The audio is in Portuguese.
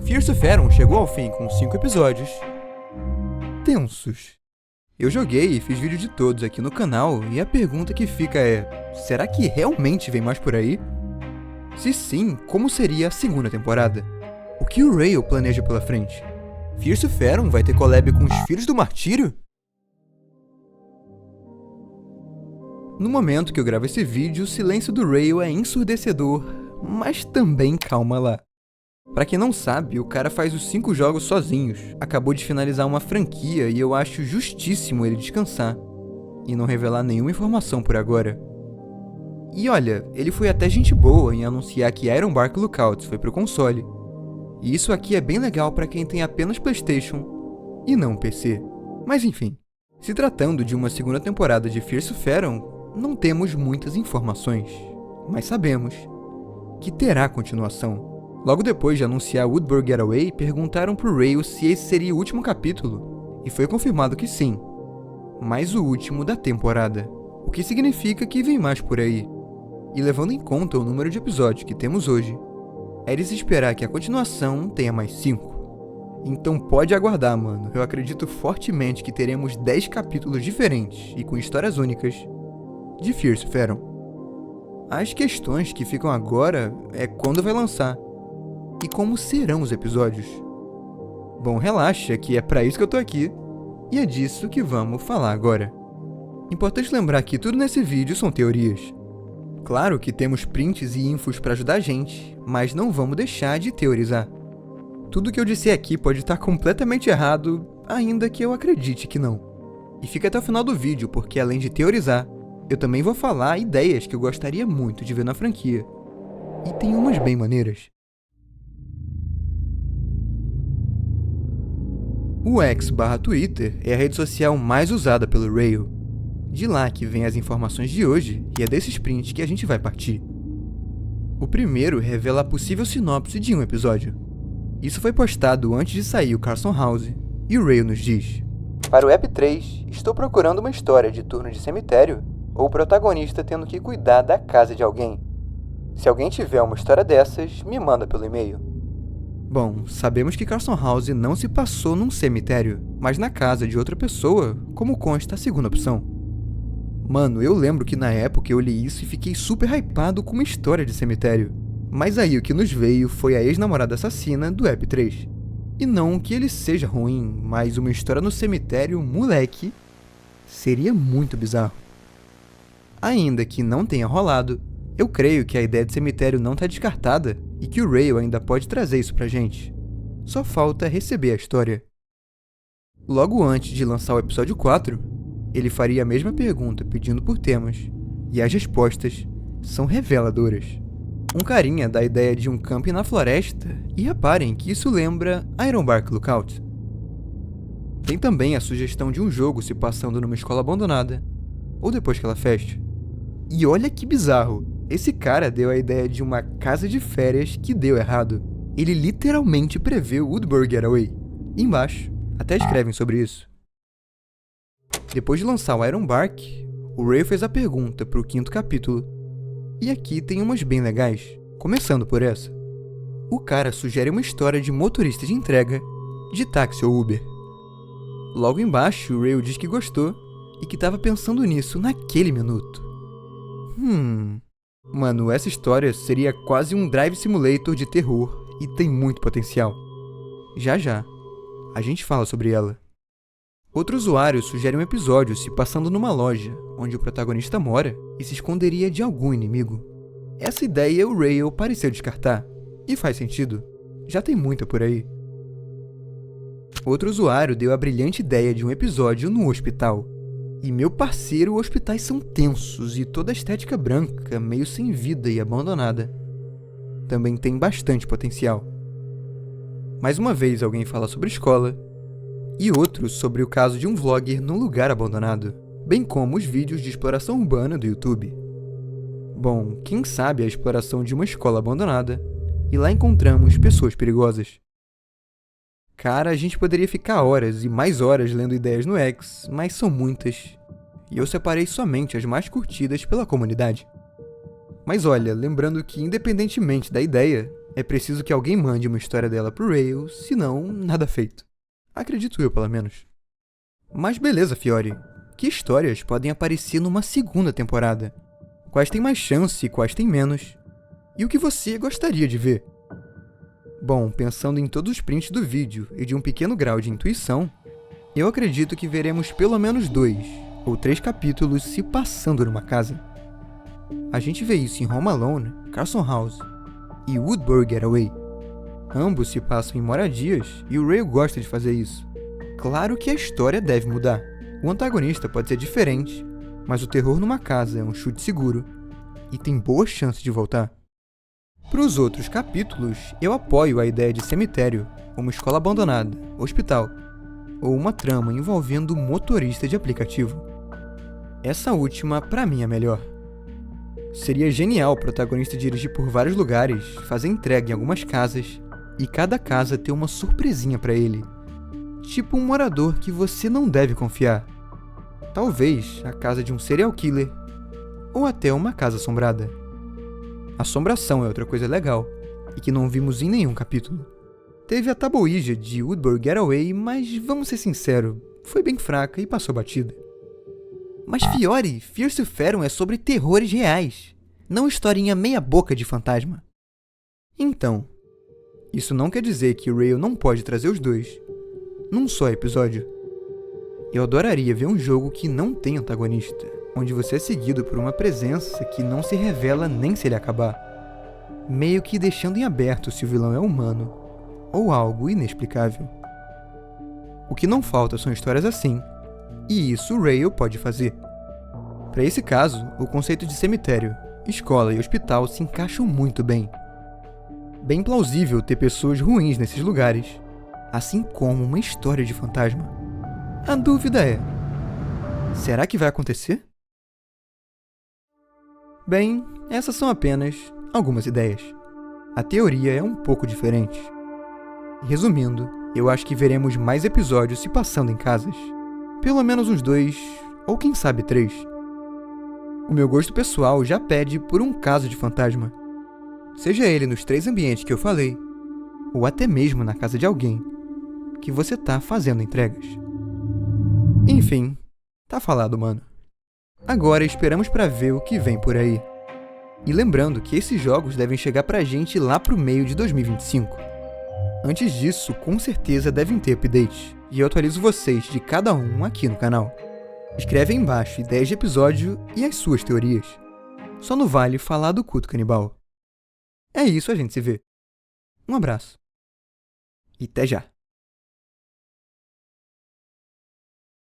Fierce of Aeron chegou ao fim com 5 episódios tensos. Eu joguei e fiz vídeo de todos aqui no canal e a pergunta que fica é: será que realmente vem mais por aí? Se sim, como seria a segunda temporada? O que o Rail planeja pela frente? Fierce of Aeron vai ter collab com os Filhos do Martírio? No momento que eu gravo esse vídeo, o silêncio do Rail é ensurdecedor, mas também calma lá. Pra quem não sabe, o cara faz os 5 jogos sozinhos, acabou de finalizar uma franquia e eu acho justíssimo ele descansar e não revelar nenhuma informação por agora. E olha, ele foi até gente boa em anunciar que Ironbark Lookouts foi pro console. E isso aqui é bem legal pra quem tem apenas PlayStation e não PC. Mas enfim, se tratando de uma segunda temporada de Fierce of Aeron, não temos muitas informações, mas sabemos que terá continuação. Logo depois de anunciar Woodburg Getaway, perguntaram pro Rail se esse seria o último capítulo, e foi confirmado que sim, mas o último da temporada, o que significa que vem mais por aí. E levando em conta o número de episódios que temos hoje, é de se esperar que a continuação tenha mais 5. Então pode aguardar, mano, eu acredito fortemente que teremos 10 capítulos diferentes e com histórias únicas de Fierce of Aeron. As questões que ficam agora é quando vai lançar e como serão os episódios. Bom, relaxa que é pra isso que eu tô aqui e é disso que vamos falar agora. Importante lembrar que tudo nesse vídeo são teorias. Claro que temos prints e infos pra ajudar a gente, mas não vamos deixar de teorizar. Tudo que eu disser aqui pode estar completamente errado, ainda que eu acredite que não. E fica até o final do vídeo, porque além de teorizar, eu também vou falar ideias que eu gostaria muito de ver na franquia. E tem umas bem maneiras. O X/Twitter é a rede social mais usada pelo Rail. De lá que vem as informações de hoje e é desses prints que a gente vai partir. O primeiro revela a possível sinopse de um episódio. Isso foi postado antes de sair o Carson House e o Rail nos diz: para o Ep 3, estou procurando uma história de turno de cemitério ou o protagonista tendo que cuidar da casa de alguém. Se alguém tiver uma história dessas, me manda pelo e-mail. Bom, sabemos que Carson House não se passou num cemitério, mas na casa de outra pessoa, como consta a segunda opção. Mano, eu lembro que na época eu li isso e fiquei super hypado com uma história de cemitério. Mas aí o que nos veio foi a ex-namorada assassina do Ep 3. E não que ele seja ruim, mas uma história no cemitério, moleque, seria muito bizarro. Ainda que não tenha rolado, eu creio que a ideia de cemitério não tá descartada e que o Rail ainda pode trazer isso pra gente. Só falta receber a história. Logo antes de lançar o episódio 4, ele faria a mesma pergunta pedindo por temas, e as respostas são reveladoras. Um carinha dá a ideia de um camping na floresta, e reparem que isso lembra Ironbark Lookout. Tem também a sugestão de um jogo se passando numa escola abandonada, ou depois que ela fecha. E olha que bizarro, esse cara deu a ideia de uma casa de férias que deu errado. Ele literalmente prevê o Woodburg Getaway. E embaixo, até escrevem sobre isso. Depois de lançar o Ironbark, o Rail fez a pergunta para o 5º capítulo. E aqui tem umas bem legais, começando por essa. O cara sugere uma história de motorista de entrega, de táxi ou Uber. Logo embaixo, o Rail diz que gostou e que estava pensando nisso naquele minuto. Mano, essa história seria quase um Drive Simulator de terror e tem muito potencial. Já, a gente fala sobre ela. Outro usuário sugere um episódio se passando numa loja, onde o protagonista mora e se esconderia de algum inimigo. Essa ideia o Rail pareceu descartar, e faz sentido, já tem muita por aí. Outro usuário deu a brilhante ideia de um episódio no hospital. E meu parceiro, hospitais são tensos e toda a estética branca, meio sem vida e abandonada. Também tem bastante potencial. Mais uma vez alguém fala sobre escola, e outro sobre o caso de um vlogger num lugar abandonado, bem como os vídeos de exploração urbana do YouTube. Bom, quem sabe a exploração de uma escola abandonada, e lá encontramos pessoas perigosas. Cara, a gente poderia ficar horas e mais horas lendo ideias no X, mas são muitas, e eu separei somente as mais curtidas pela comunidade. Mas olha, lembrando que independentemente da ideia, É preciso que alguém mande uma história dela pro Rail, senão nada feito. Acredito eu, pelo menos. Mas beleza, Fiore. Que histórias podem aparecer numa segunda temporada? Quais têm mais chance e quais têm menos? E o que você gostaria de ver? Bom, pensando em todos os prints do vídeo e de um pequeno grau de intuição, eu acredito que veremos pelo menos 2 ou 3 capítulos se passando numa casa. A gente vê isso em Home Alone, Carson House e Woodbury Getaway. Ambos se passam em moradias e o Ray gosta de fazer isso. Claro que a história deve mudar. O antagonista pode ser diferente, mas o terror numa casa é um chute seguro e tem boa chance de voltar. Para os outros capítulos, eu apoio a ideia de cemitério, uma escola abandonada, hospital, ou uma trama envolvendo motorista de aplicativo. Essa última, pra mim, é melhor. Seria genial o protagonista dirigir por vários lugares, fazer entrega em algumas casas, e cada casa ter uma surpresinha pra ele. Tipo um morador que você não deve confiar. Talvez a casa de um serial killer, ou até uma casa assombrada. Assombração é outra coisa legal, e que não vimos em nenhum capítulo. Teve a tabuíja de Woodbury Getaway, mas vamos ser sinceros, foi bem fraca e passou batida. Mas Fiore, Fears to Fathom é sobre terrores reais, não historinha meia boca de fantasma. Então, isso não quer dizer que o Ray não pode trazer os dois, num só episódio. Eu adoraria ver um jogo que não tem antagonista, onde você é seguido por uma presença que não se revela nem se ele acabar, meio que deixando em aberto se o vilão é humano ou algo inexplicável. O que não falta são histórias assim, e isso o Ray pode fazer. Para esse caso, o conceito de cemitério, escola e hospital se encaixam muito bem. Bem plausível ter pessoas ruins nesses lugares, assim como uma história de fantasma. A dúvida é: será que vai acontecer? Bem, essas são apenas algumas ideias. A teoria é um pouco diferente. Resumindo, eu acho que veremos mais episódios se passando em casas. Pelo menos uns 2, ou quem sabe 3. O meu gosto pessoal já pede por um caso de fantasma. Seja ele nos 3 ambientes que eu falei, ou até mesmo na casa de alguém que você tá fazendo entregas. Enfim, tá falado, mano. Agora esperamos pra ver o que vem por aí. E lembrando que esses jogos devem chegar pra gente lá pro meio de 2025. Antes disso, com certeza devem ter updates, e eu atualizo vocês de cada um aqui no canal. Escreve aí embaixo ideias de episódio e as suas teorias. Só não vale falar do culto canibal. É isso, a gente se vê. Um abraço. E até já.